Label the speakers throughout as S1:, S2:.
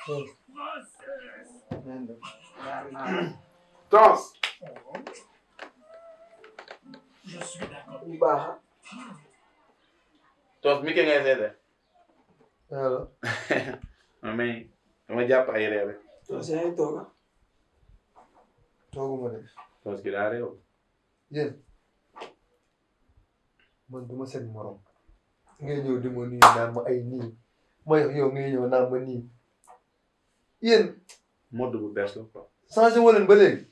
S1: Tons.
S2: Je suis d'accord.
S3: Baax.
S1: Tons mi ke ngay seede.
S3: Voilà.
S1: mais dama jàpp ay réew rek.
S3: Tons yaa ngi toog. Tooguma de.
S1: Tons ki daa réew.
S3: Yéen man duma seen morom. ngay ñëw di ma nii naan ma ay nii ma yow ngay ñëw naan ma nii yéen.
S1: mode bu bees la quoi.
S3: changé wu leen ba léegi.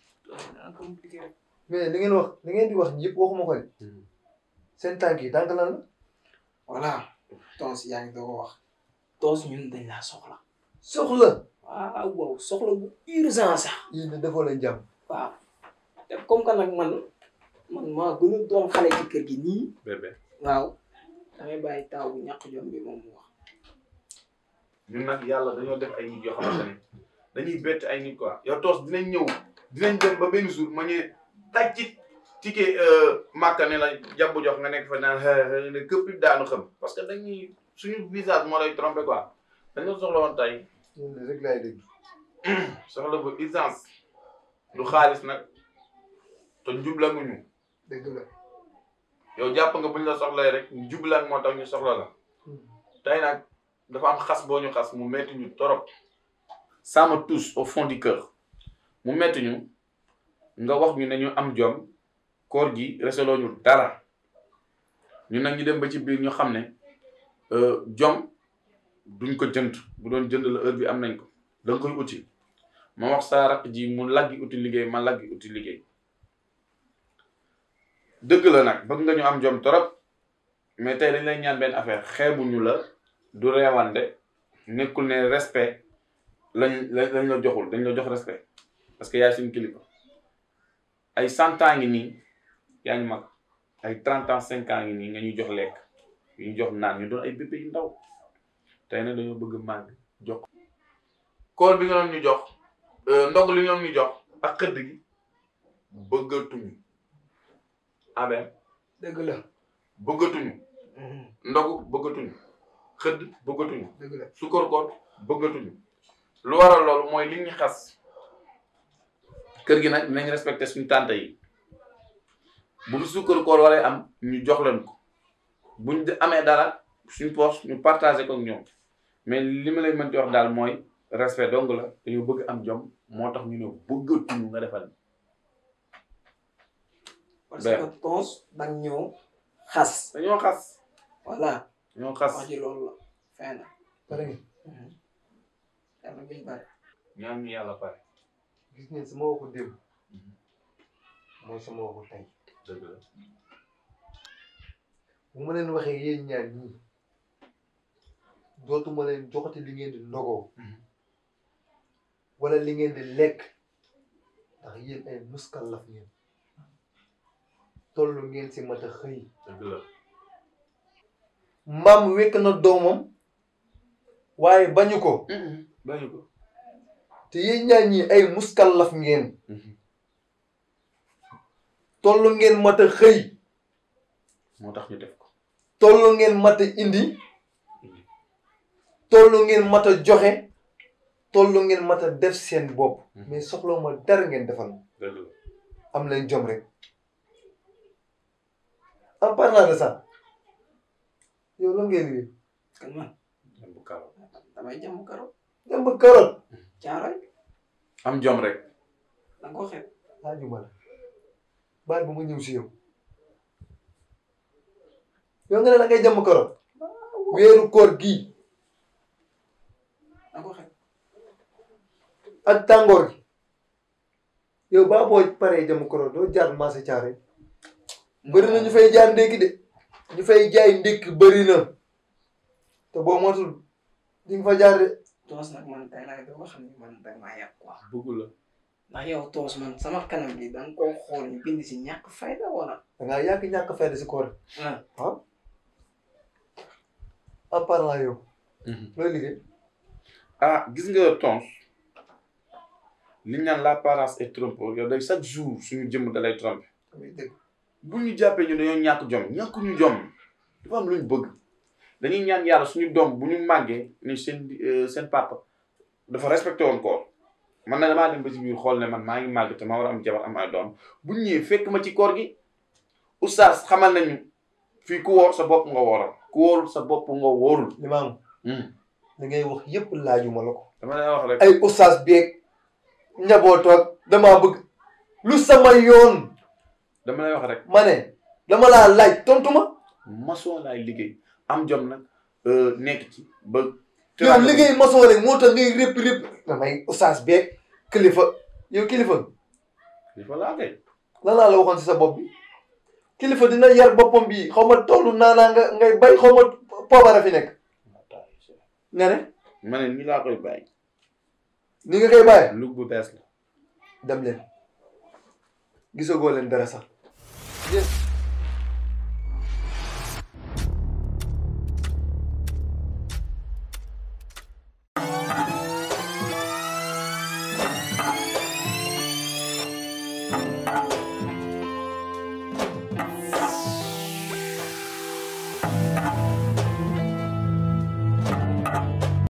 S3: mais li ngeen di wax yëpp waxuma ko de. seen tànk yi tànk lan la.
S4: voilà Tons yaa ngi doog a wax. Tons ñun dañ laa soxla.
S3: soxla.
S4: waaw soxla bu urgent sax.
S3: yéen de defoo leen jàmm.
S4: waaw te comme que nag man maa gën a doon xale ci kër gi nii.
S1: bébé.
S4: waaw damay bàyyi taw bu ñàkk jom bi moom mu wax.
S1: ñun nag yàlla dañoo def ay nit yoo xamante ne dañuy bett ay nit quoi yow Tons dinañ ñëw dinañ dem ba benn jour ma ñëwee taj ci ticket Màkka ne la jàpp jox nga nekk fa naan ne këpp daanu xam parce que dañuy suñu visage moo lay trompé quoi dañoo soxla woon tey.
S3: ñun rek laay dégg.
S1: soxla bu urgence du xaalis nag te njublanguñu.
S3: dëgg la.
S1: yow jàpp nga buñ la soxlay rek njublang moo tax ñu soxla la tey nag dafa am xas boo ñu xas mu metti ñu torop ça me touche au fond du cœur mu metti ñu nga wax ñu ne ñu am jom koor gi reseloo ñu dara ñu nag ñu dem ba ci biir ñu xam ne jom duñ ko jënd bu doon jënd la heure bi am nañ ko da nga koy uti ma wax sa rakk ji mu laggi uti liggéey ma laggi uti liggéey dëgg la nag bëgg nga ñu am jom torop mais tey dañ lay ñaan benn affaire xeebuñu la du reewande nekkul ne respect lañ la joxul dañ la jox respect parce que yaay suñu kilifa ay 100 ans ngi nii yaa ngi mag ay 30 ans 5 ans ngi nii nga ñuy jox lekk yu ñu jox naan ñu doon ay bébé yu ndaw tey nag dañoo bëgg màgg jox koor bi nga doon ñu jox ndog li nga doon ñu jox ak xëdd gi bëggatuñu aben
S4: dëgg la.
S1: bëggatuñu ndogu bëggatuñu xëdd bëggatuñu
S4: dëgg la.
S1: sukkur koor bëggatuñu lu waral loolu mooy li ñu xas kër gi nag nañ respecté suñu tante yi bu fi sukkur koor waree am ñu jox leen ko buñ amee dara suñu poche ñu partagé ko ak ñoom mais li ma lay mën di wax daal mooy respect dong la dañoo bëgg am jom moo tax ñu ne bëggatuñu nga defal
S4: parce que Tons dañ ñëw xas.
S1: dañoo xas.
S4: voilà.
S1: dañoo xas
S4: wax ji loolu la. fay na.
S3: pare nga.
S4: yàlla buñ pare.
S1: ñaan ñu yàlla pare.
S3: gis ngeen sama waxu démb. mooy sama waxu tey.
S1: dëgg la.
S3: bu ma leen waxee yéen ñaar ñii dootuma leen joxati li ngeen di ndogoo. wala li ngeen di lekk ndax yéen ay muskallaf ngeen. tollu ngeen si mat a xëy.
S1: dëgg la.
S3: mbaam wekk na doomam waaye bañu ko.
S1: bañu ko.
S3: te yéen ñaar ñi ay muskallaf ngeen. tollu ngeen mat a xëy.
S1: moo tax ñu def ko.
S3: tollu ngeen mat a indi. tollu ngeen mat a joxe. tollu ngeen mat a def seen bopp. mais soxla ma dara ngeen defal ma.
S1: dëgg la.
S3: am leen jom rek. en parlant de ça yow lan ngay liggéey.
S4: kan man.
S1: jàmb karoot.
S4: damay jàmb karoot.
S3: jàmb karoot.
S4: caaroy.
S1: am jom rek.
S4: da nga ko xeeb.
S3: laajuma la baal bu ma ñëw si yow. yow nga ne da ngay jàmb karoot. weeru koor gii.
S4: da nga ko xeeb.
S3: ak tàngoor gi. yow baa boo paree jàmb karoot doo jaar marché caare. bëri na ñu fay jaar ndékki de ñu fay jaay ndékki bëri na te boo motul di nga fa jaar de.
S4: Tons nag man tey laay doo xam ne man da maa yàq quoi.
S1: bëggu la.
S4: ndax yow Tons man sama kanam bi da nga koo xool ñu bind si ñàkk fayda wala.
S3: da ngaa yàgg ñàkk fayda si koor.
S4: ah.
S3: en parlant yow. looy liggéey.
S1: ah gis nga Tons li ñu naan l'apparence est trompeuse yow day chaque jour suñu jëmm da lay tromper.
S3: dëgg.
S1: bu ñu jàppee ñu dañoo ñàkk jom ñàkkuñu jom dafa am lu ñu bëgg dañuy ñaan yàlla suñu doom bu ñu màggee ni seen papa dafa respecté woon koor man na damaa dem ba ci biir xool ne man maa ngi màgg te ma war a am jabar am ay doom bu ñëwee fekk ma ci koor gi oustaz xamal nañu fii ku woor sa bopp nga wooral ku wóorul sa bopp nga wóorul.
S3: Limaamu. li ngay wax yëpp laajuma la ko.
S1: dama lay wax rek
S3: ay oustaz beeg njabootoog damaa bëgg lu sama yoon.
S1: dama lay wax rek.
S3: ma ne dama laa laaj tontu ma.
S1: maçon laay liggéey am jom nag nekk ci ba.
S3: yow liggéey maçon rek moo tax ngay rëpp damay oustaz beeg kilifa yow kilifa.
S1: kilifa laa kay.
S3: lan laa la waxoon si sa bopp bi kilifa dina yar boppam bi xaw ma tollu naanaa ngay bay xaw ma poobara fi nekk. nga ne.
S1: ma ne nii laa koy bàyyi.
S3: ni nga koy bàyyi.
S1: lu bu bees la.
S3: dem leen gisagoo leen dara sax.